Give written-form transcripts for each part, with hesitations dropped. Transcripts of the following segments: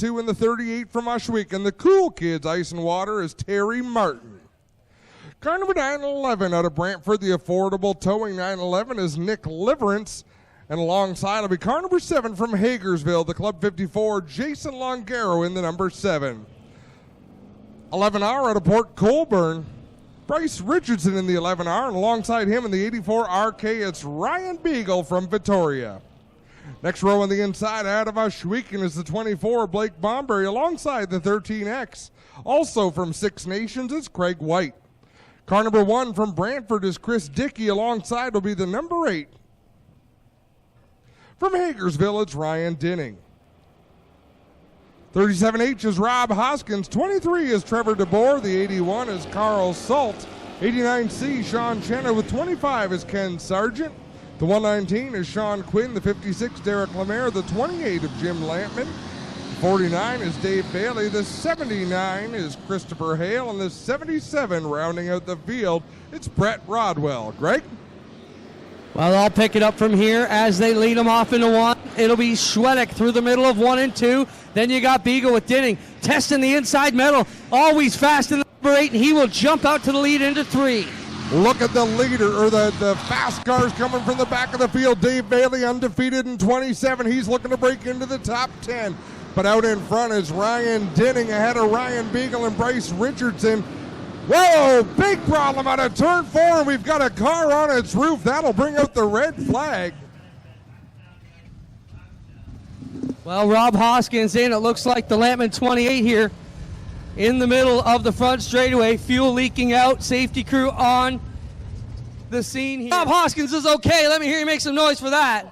2 in the 38 from Ohsweken. The Cool Kids Ice and Water is Terry Martin. Car number 911 out of Brantford, the affordable towing 911 is Nick Liverance. And alongside will be car number 7 from Hagersville, the Club 54, Jason Longaro in the number 7. 11R out of Port Colborne, Bryce Richardson in the 11R, and alongside him in the 84 RK, it's Ryan Beagle from Victoria. Next row on the inside out of Ohsweken is the 24, Blake Bomberry, alongside the 13X. Also from Six Nations, it's Craig White. Car number 1 from Brantford is Chris Dickey. Alongside will be the number 8. From Hagersville, it's Ryan Dinning. 37H is Rob Hoskins. 23 is Trevor DeBoer. The 81 is Carl Salt. 89C, Sean Chenna. With 25 is Ken Sargent. The 119 is Sean Quinn. The 56, Derek Lemaire. The 28 of Jim Lampman. 49 is Dave Bailey. The 79 is Christopher Hale. And the 77 rounding out the field, it's Brett Rodwell. Greg? Well, I'll pick it up from here as they lead them off into 1. It'll be Schwedick through the middle of 1 and 2. Then you got Beagle with Dinning. Testing the inside metal. Always fast in the number 8, and he will jump out to the lead into 3. Look at the leader, or the fast cars coming from the back of the field. Dave Bailey undefeated in 27. He's looking to break into the top 10. But out in front is Ryan Dinning ahead of Ryan Beagle and Bryce Richardson. Whoa, big problem out of turn 4, and we've got a car on its roof. That'll bring out the red flag. Well, Rob Hoskins in. It looks like the Lampman 28 here in the middle of the front straightaway. Fuel leaking out. Safety crew on the scene here. Rob Hoskins is okay. Let me hear you make some noise for that.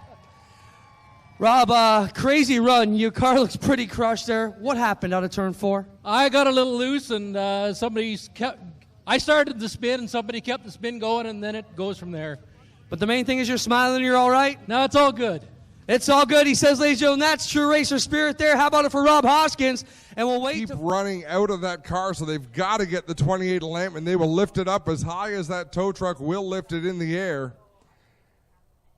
Rob, crazy run. Your car looks pretty crushed there. What happened out of turn 4? I got a little loose, and I started the spin, and somebody kept the spin going, and then it goes from there. But the main thing is you're smiling, you're all right? No, it's all good. It's all good, he says, ladies and gentlemen. That's true racer spirit there. How about it for Rob Hoskins? And we'll wait. Keep running out of that car, so they've got to get the 28 Lampman. They will lift it up as high as that tow truck will lift it in the air.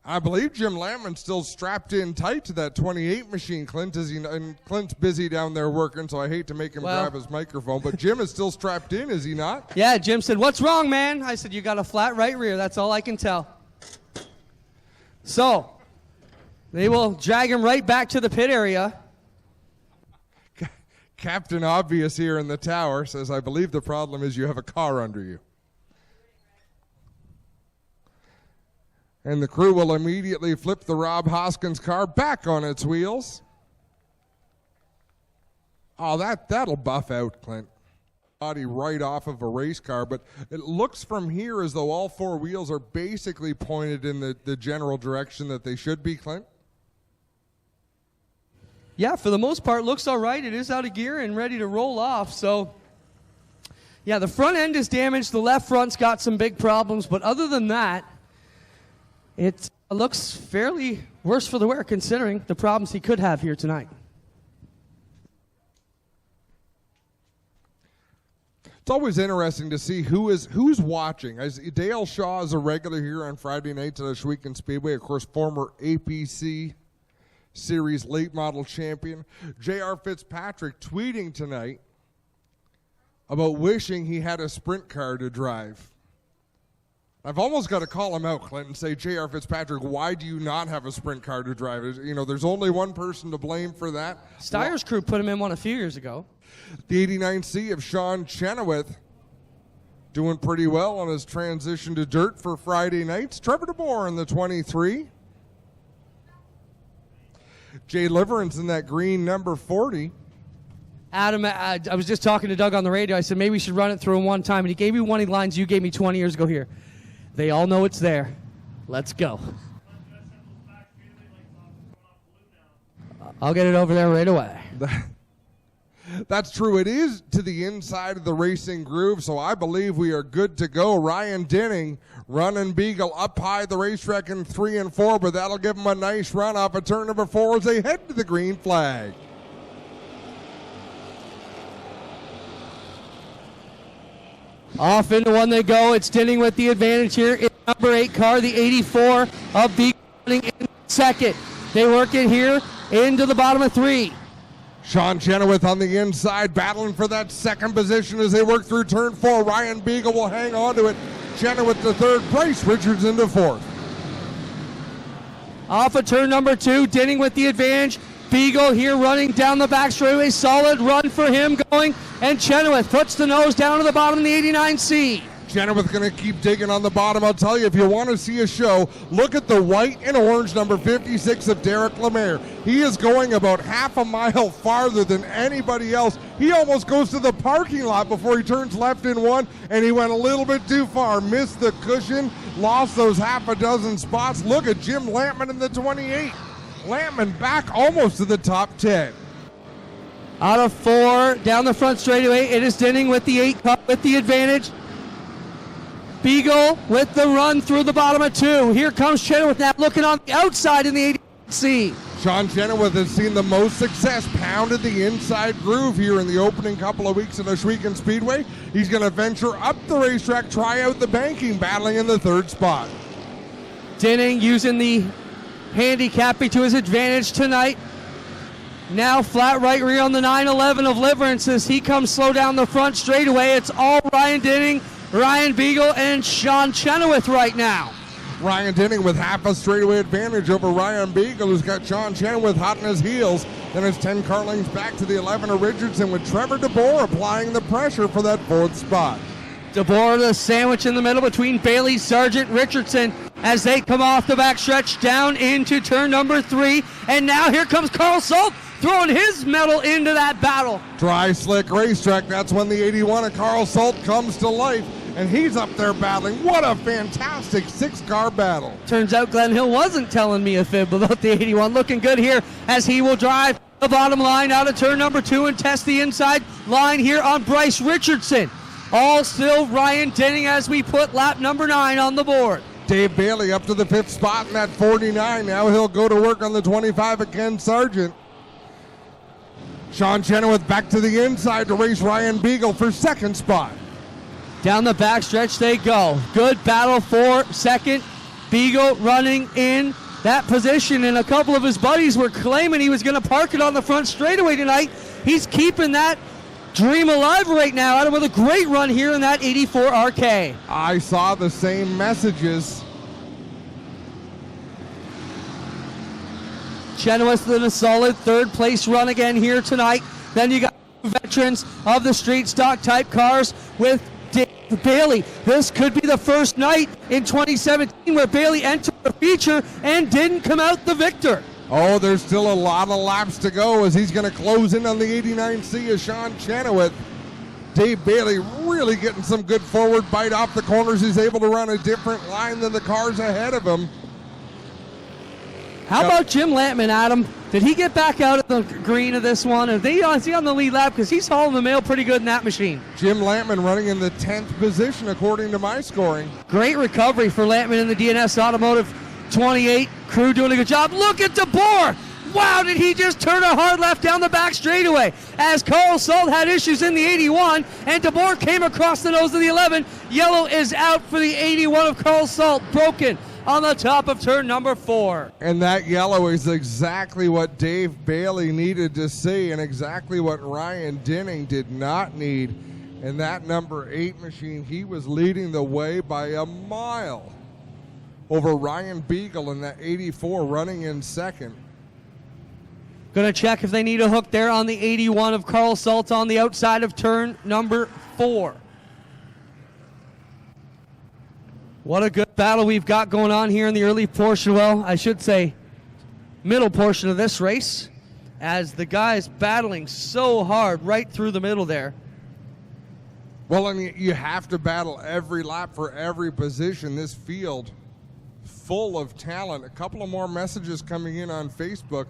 I believe Jim Lampman's still strapped in tight to that 28 machine, Clint, and Clint's busy down there working, so I hate to make him grab his microphone, but Jim is still strapped in, is he not? Yeah, Jim said, "What's wrong, man?" I said, "You got a flat right rear. That's all I can tell." So, they will drag him right back to the pit area. Captain Obvious here in the tower says, "I believe the problem is you have a car under you." And the crew will immediately flip the Rob Hoskins car back on its wheels. Oh, that'll buff out, Clint. Body right off of a race car, but it looks from here as though all 4 wheels are basically pointed in the general direction that they should be, Clint. Yeah, for the most part, looks all right. It is out of gear and ready to roll off. So, yeah, the front end is damaged. The left front's got some big problems, but other than that, it looks fairly worse for the wear considering the problems he could have here tonight. It's always interesting to see who's watching. Dale Shaw is a regular here on Friday nights at Ohsweken Speedway, of course, former APC Series late model champion. J.R. Fitzpatrick tweeting tonight about wishing he had a sprint car to drive. I've almost got to call him out, Clint, and say, J.R. Fitzpatrick, why do you not have a sprint car to drive? You know, there's only one person to blame for that. Steyer's crew put him in one a few years ago. The 89C of Sean Chenoweth doing pretty well on his transition to dirt for Friday nights. Trevor DeBoer in the 23. Jay Liverance in that green number 40. Adam, I was just talking to Doug on the radio. I said, maybe we should run it through him one time. And he gave me one of the lines you gave me 20 years ago here. They all know it's there. Let's go. I'll get it over there right away. That's true. It is to the inside of the racing groove, so I believe we are good to go. Ryan Dinning, running Beagle up high the racetrack in 3 and 4, but that'll give him a nice run off of turn number 4 as they head to the green flag. Off into one they go. It's Dinning with the advantage here. It's number 8 car, the 84 of Beagle running in second. They work it here into the bottom of 3. Sean Chenoweth on the inside, battling for that second position as they work through turn 4. Ryan Beagle will hang on to it. Chenoweth to third, Bryce Richardson to fourth. Off of turn number 2, Dinning with the advantage. Beagle here running down the back straightaway. Solid run for him going. And Chenoweth puts the nose down to the bottom of the 89C. Chenoweth going to keep digging on the bottom. I'll tell you, if you want to see a show, look at the white and orange number 56 of Derek Lemaire. He is going about half a mile farther than anybody else. He almost goes to the parking lot before he turns left in one, and he went a little bit too far. Missed the cushion, lost those half a dozen spots. Look at Jim Lampman in the 28. Lampman back almost to the top 10. Out of 4, down the front straightaway, it is Dinning with the 8 cup with the advantage. Beagle with the run through the bottom of 2. Here comes Chenoweth now looking on the outside in the 80C. Sean Chenoweth has seen the most success, pounded the inside groove here in the opening couple of weeks at Ohsweken Speedway. He's going to venture up the racetrack, try out the banking, battling in the 3rd spot. Dinning using the handicapping to his advantage tonight. Now flat right rear on the 911 of Liverance as he comes slow down the front straightaway. It's all Ryan Dinning, Ryan Beagle, and Sean Chenoweth right now. Ryan Dinning with half a straightaway advantage over Ryan Beagle, who's got Sean Chenoweth hot in his heels. Then it's 10 car lengths back to the 11 of Richardson with Trevor DeBoer applying the pressure for that 4th spot. DeBoer the sandwich in the middle between Bailey, Sargent, Richardson as they come off the back stretch down into turn number 3. And now here comes Carl Salt throwing his medal into that battle. Dry, slick racetrack. That's when the 81 of Carl Salt comes to life. And he's up there battling. What a fantastic 6-car battle. Turns out Glenn Hill wasn't telling me a fib about the 81. Looking good here as he will drive the bottom line out of turn number 2 and test the inside line here on Bryce Richardson. All still Ryan Dinning as we put lap number 9 on the board. Dave Bailey up to the 5th spot in that 49. Now he'll go to work on the 25 of Ken Sargent. Sean Chenoweth back to the inside to race Ryan Beagle for 2nd spot. Down the back stretch they go. Good battle for 2nd. Beagle running in that position, and a couple of his buddies were claiming he was going to park it on the front straightaway tonight. He's keeping that dream alive right now, out with a great run here in that 84 RK. I saw the same messages. Chenoweth in a solid 3rd place run again here tonight. Then you got veterans of the street stock type cars with Dave Bailey. This could be the first night in 2017 where Bailey entered the feature and didn't come out the victor. Oh, there's still a lot of laps to go as he's going to close in on the 89C of Sean Chenoweth. Dave Bailey really getting some good forward bite off the corners. He's able to run a different line than the cars ahead of him. How about Jim Lampman, Adam? Did he get back out of the green of this one? Is he on the lead lap? Because he's hauling the mail pretty good in that machine. Jim Lampman running in the 10th position according to my scoring. Great recovery for Lampman in the DNS Automotive 28. Crew doing a good job. Look at DeBoer. Wow, did he just turn a hard left down the back straightaway as Carl Salt had issues in the 81 and DeBoer came across the nose of the 11. Yellow is out for the 81 of Carl Salt. Broken on the top of turn number 4. And that yellow is exactly what Dave Bailey needed to see and exactly what Ryan Dinning did not need. And that number 8 machine, he was leading the way by a mile over Ryan Beagle in that 84 running in 2nd. Going to check if they need a hook there on the 81 of Carl Salt on the outside of turn number 4. What a good battle we've got going on here in the early portion, well, I should say middle portion of this race, as the guys battling so hard right through the middle there. Well, I mean, you have to battle every lap for every position. This field full of talent. A couple of more messages coming in on Facebook.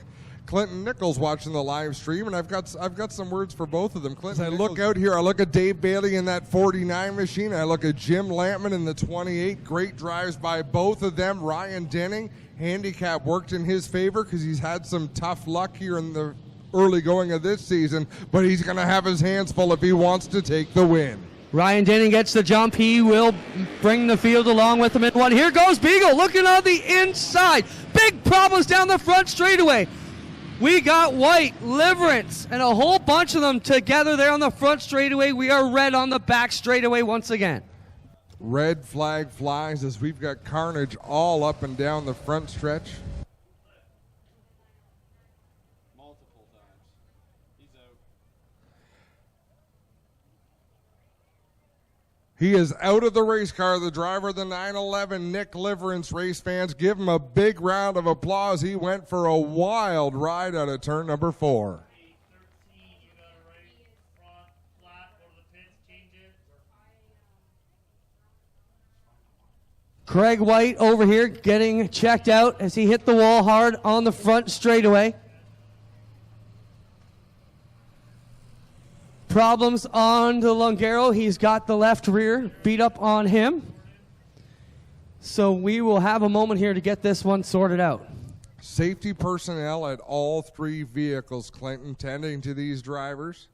Clinton Nichols watching the live stream, and I've got some words for both of them. Clinton, I look out here, I look at Dave Bailey in that 49 machine, I look at Jim Lampman in the 28. Great drives by both of them. Ryan Dinning, handicap worked in his favor because he's had some tough luck here in the early going of this season, but he's going to have his hands full if he wants to take the win. Ryan Dinning gets the jump. He will bring the field along with him in one. Here goes Beagle looking on the inside. Big problems down the front straightaway. We got White, Liverence, and a whole bunch of them together there on the front straightaway. We are red on the back straightaway once again. Red flag flies as we've got carnage all up and down the front stretch. Multiple times. He's out. He is out of the race car. The driver of the 911, Nick Liverence. Race fans, give him a big round of applause. He went for a wild ride out of turn number 4. Craig White over here getting checked out as he hit the wall hard on the front straightaway. Problems on the Longero. He's got the left rear beat up on him. So we will have a moment here to get this one sorted out. Safety personnel at all 3 vehicles, Clinton, tending to these drivers.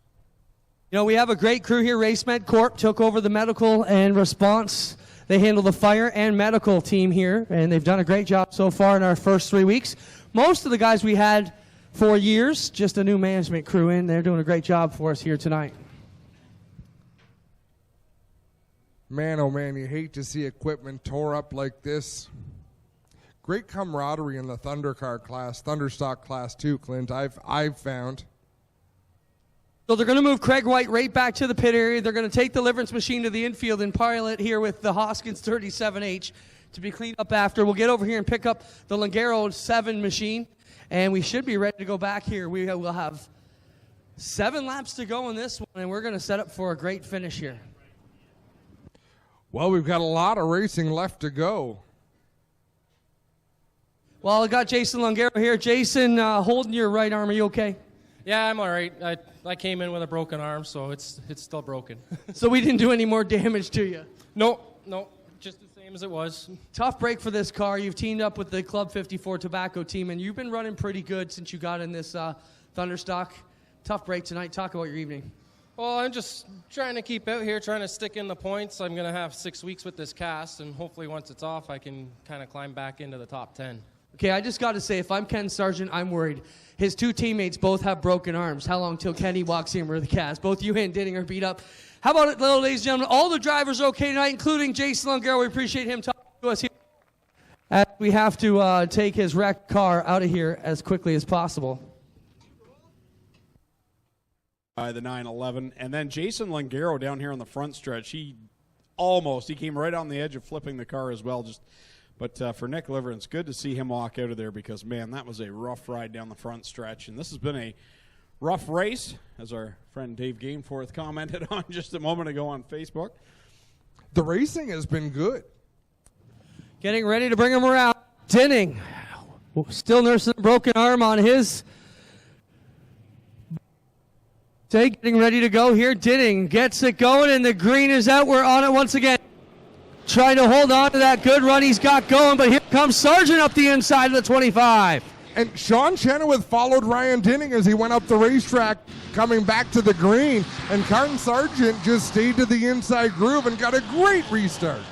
You know, we have a great crew here. RaceMed Corp took over the medical and response. They handle the fire and medical team here, and they've done a great job so far in our first 3 weeks. Most of the guys we had for years, just a new management crew in. They're doing a great job for us here tonight. Man, oh man, you hate to see equipment tore up like this. Great camaraderie in the Thunderstock class 2, Clint, I've found. So they're going to move Craig White right back to the pit area. They're going to take the Liverence machine to the infield and pile it here with the Hoskins 37H to be cleaned up after. We'll get over here and pick up the Longero 7 machine, and we should be ready to go back here. We will have 7 laps to go in this one, and we're going to set up for a great finish here. Well, we've got a lot of racing left to go. Well, I got Jason Longero here. Jason, holding your right arm. Are you okay? Yeah, I'm all right. I came in with a broken arm, so it's still broken. So we didn't do any more damage to you? No, just the same as it was. Tough break for this car. You've teamed up with the Club 54 Tobacco team, and you've been running pretty good since you got in this Thunderstock. Tough break tonight. Talk about your evening. Well, I'm just trying to keep out here, trying to stick in the points. I'm going to have 6 weeks with this cast, and hopefully once it's off, I can kind of climb back into the top 10. Okay, I just got to say, if I'm Ken Sargent, I'm worried. His 2 teammates both have broken arms. How long till Kenny walks in with the cast? Both you and Ditting are beat up. How about it, ladies and gentlemen? All the drivers are okay tonight, including Jason Longero. We appreciate him talking to us here. As we have to take his wrecked car out of here as quickly as possible. The 911, and then Jason Longero down here on the front stretch. He came right on the edge of flipping the car as well. But for Nick Liverence, good to see him walk out of there because, man, that was a rough ride down the front stretch. And this has been a rough race, as our friend Dave Gameforth commented on just a moment ago on Facebook. The racing has been good. Getting ready to bring him around. Dinning, still nursing a broken arm on his. Getting ready to go here. Dinning gets it going, and the green is out. We're on it once again. Trying to hold on to that good run he's got going, but here comes Sargent up the inside of the 25. And Sean Chenoweth followed Ryan Dinning as he went up the racetrack, coming back to the green. And Carton Sargent just stayed to the inside groove and got a great restart.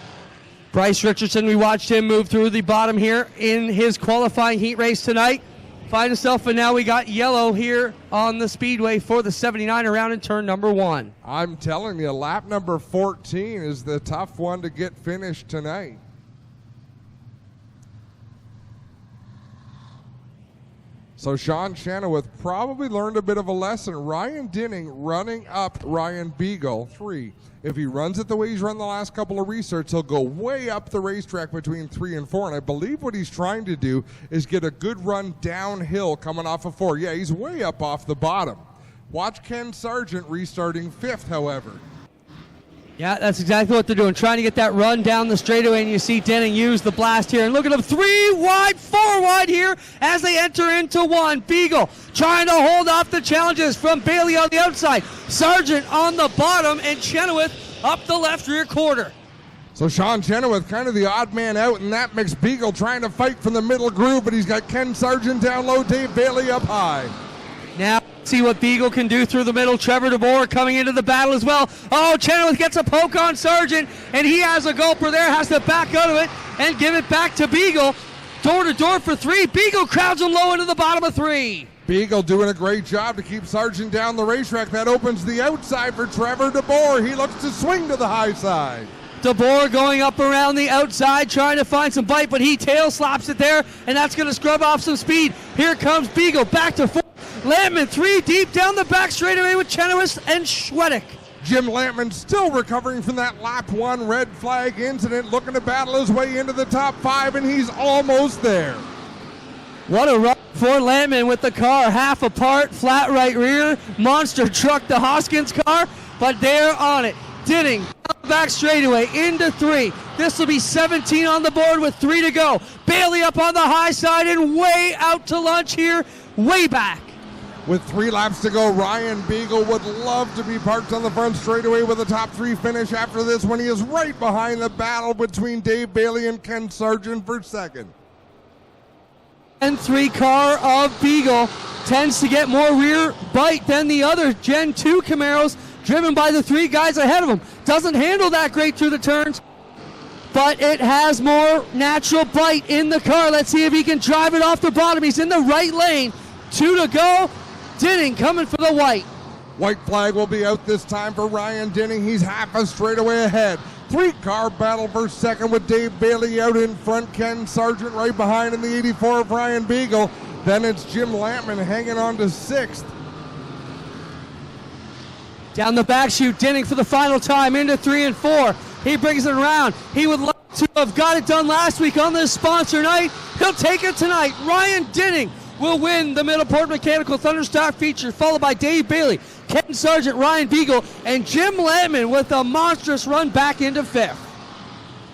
Bryce Richardson, we watched him move through the bottom here in his qualifying heat race tonight. Find himself, and now we got yellow here on the Speedway for the 79 around in turn number 1. I'm telling you, lap number 14 is the tough one to get finished tonight. So Sean Chenoweth probably learned a bit of a lesson. Ryan Dinning running up Ryan Beagle, 3. If he runs it the way he's run the last couple of restarts, he'll go way up the racetrack between 3 and 4. And I believe what he's trying to do is get a good run downhill coming off of 4. Yeah, he's way up off the bottom. Watch Ken Sargent restarting 5th, however. Yeah, that's exactly what they're doing, trying to get that run down the straightaway, and you see Denning use the blast here. And look at them, 3 wide, 4 wide here as they enter into 1. Beagle trying to hold off the challenges from Bailey on the outside. Sargent on the bottom, and Chenoweth up the left rear quarter. So Sean Chenoweth kind of the odd man out in that mix. Beagle trying to fight from the middle groove, but he's got Ken Sargent down low, Dave Bailey up high. Now see what Beagle can do through the middle. Trevor DeBoer coming into the battle as well. Oh, Chenoweth gets a poke on Sargent, and he has a gulper there, has to back out of it and give it back to Beagle. Door to door for 3. Beagle crowds him low into the bottom of 3. Beagle doing a great job to keep Sargent down the racetrack. That opens the outside for Trevor DeBoer. He looks to swing to the high side. DeBoer going up around the outside, trying to find some bite, but he tail slaps it there, and that's going to scrub off some speed. Here comes Beagle, back to 4. Lampman 3 deep down the back straightaway with Chenoweth and Schwedick. Jim Lampman still recovering from that lap 1 red flag incident, looking to battle his way into the top 5, and he's almost there. What a run for Lampman with the car half apart, flat right rear, monster truck, the Hoskins car, but they're on it. Dinning back straightaway into 3. This will be 17 on the board with 3 to go. Bailey up on the high side and way out to lunch here, way back. With 3 laps to go, Ryan Beagle would love to be parked on the front straightaway with a top 3 finish after this when he is right behind the battle between Dave Bailey and Ken Sargent for second. And 3 car of Beagle tends to get more rear bite than the other Gen 2 Camaros, driven by the 3 guys ahead of him. Doesn't handle that great through the turns, but it has more natural bite in the car. Let's see if he can drive it off the bottom. He's in the right lane. 2 to go. Dinning coming for the white. White flag will be out this time for Ryan Dinning. He's half a straightaway ahead. 3-car battle for second with Dave Bailey out in front. Ken Sargent right behind in the 84 of Ryan Beagle. Then it's Jim Lampman hanging on to 6th. Down the back chute, Dinning for the final time into 3 and 4. He brings it around. He would love to have got it done last week on this sponsor night. He'll take it tonight. Ryan Dinning will win the Middleport Mechanical Thunderstock feature, followed by Dave Bailey, Ken Sargent, Ryan Beagle, and Jim Lampman with a monstrous run back into 5th.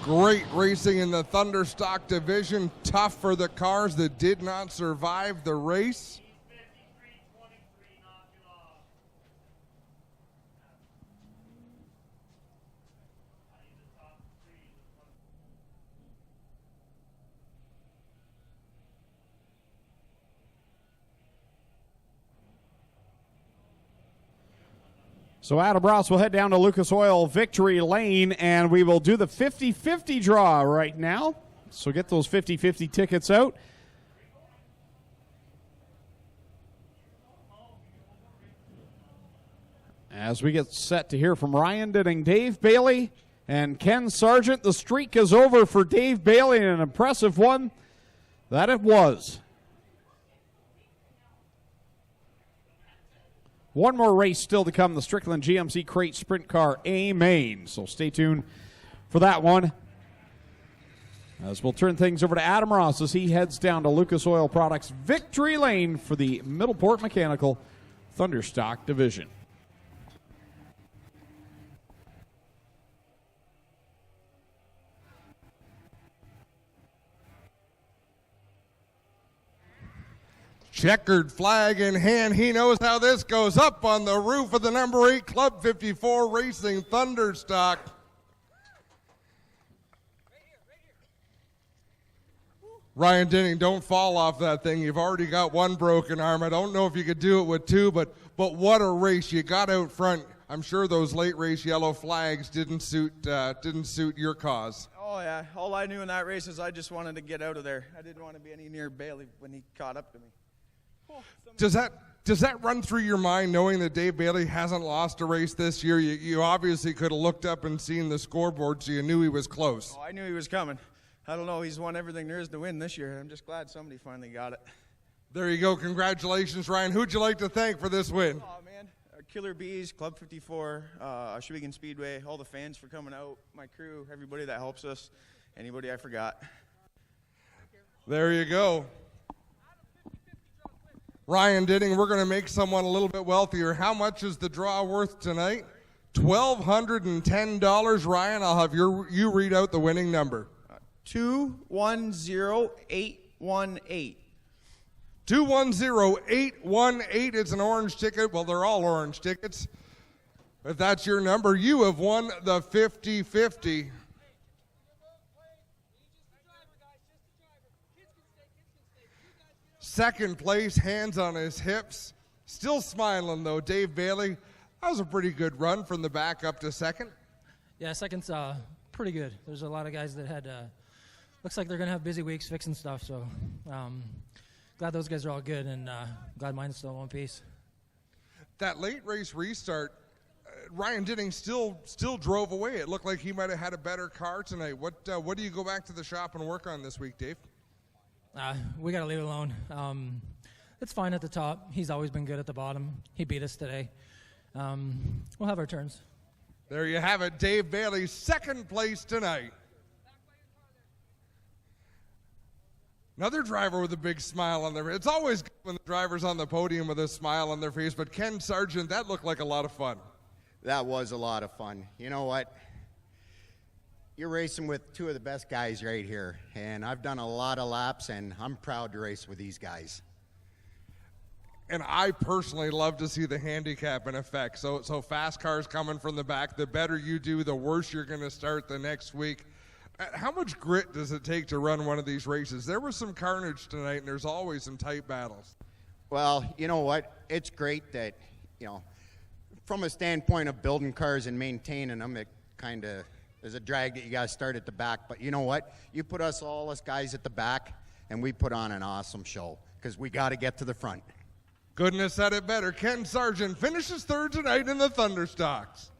Great racing in the Thunderstock division. Tough for the cars that did not survive the race. So Adam Ross will head down to Lucas Oil Victory Lane, and we will do the 50-50 draw right now. So get those 50-50 tickets out. As we get set to hear from Ryan Dinning, Dave Bailey, and Ken Sargent. The streak is over for Dave Bailey, and an impressive one that it was. One more race still to come, the Strickland GMC Crate Sprint Car A Main. So stay tuned for that one. As we'll turn things over to Adam Ross as he heads down to Lucas Oil Products Victory Lane for the Middleport Mechanical Thunderstock Division. Checkered flag in hand. He knows how this goes. Up on the roof of the number 8 Club 54 Racing Thunderstock. Ryan Dinning, don't fall off that thing. You've already got one broken arm. I don't know if you could do it with 2, but what a race. You got out front. I'm sure those late race yellow flags didn't suit your cause. Oh, yeah. All I knew in that race is I just wanted to get out of there. I didn't want to be any near Bailey when he caught up to me. Does that run through your mind, knowing that Dave Bailey hasn't lost a race this year? You obviously could have looked up and seen the scoreboard, so you knew he was close. Oh, I knew he was coming. I don't know. He's won everything there is to win this year. I'm just glad somebody finally got it. There you go. Congratulations, Ryan. Who'd you like to thank for this win? Oh, man. Killer Bees, Club 54, Ohsweken Speedway, all the fans for coming out, my crew, everybody that helps us, anybody I forgot. There you go. Ryan Dinning, we're going to make someone a little bit wealthier. How much is the draw worth tonight? $1,210. Ryan, I'll have you read out the winning number. 210818. 210818. It's an orange ticket. Well, they're all orange tickets. If that's your number, you have won the 50-50. Second place, hands on his hips. Still smiling, though, Dave Bailey. That was a pretty good run from the back up to second. Yeah, second's pretty good. There's a lot of guys that had, looks like they're going to have busy weeks fixing stuff, so glad those guys are all good, and glad mine's still in one piece. That late race restart, Ryan Dinning still drove away. It looked like he might have had a better car tonight. What do you go back to the shop and work on this week, Dave? We got to leave it alone. It's fine at the top. He's always been good at the bottom. He beat us today. We'll have our turns. There you have it. Dave Bailey, second place tonight. Another driver with a big smile on their face. It's always good when the driver's on the podium with a smile on their face, but Ken Sargent, that looked like a lot of fun. That was a lot of fun. You know what? You're racing with two of the best guys right here, and I've done a lot of laps, and I'm proud to race with these guys. And I personally love to see the handicap in effect. So fast cars coming from the back, the better you do, the worse you're going to start the next week. How much grit does it take to run one of these races? There was some carnage tonight, and there's always some tight battles. Well, you know what? It's great that, from a standpoint of building cars and maintaining them, it kind of is a drag that you got to start at the back. But you know what? You put us guys at the back, and we put on an awesome show because we got to get to the front. Goodness said it better. Ken Sargent finishes third tonight in the Thunderstocks.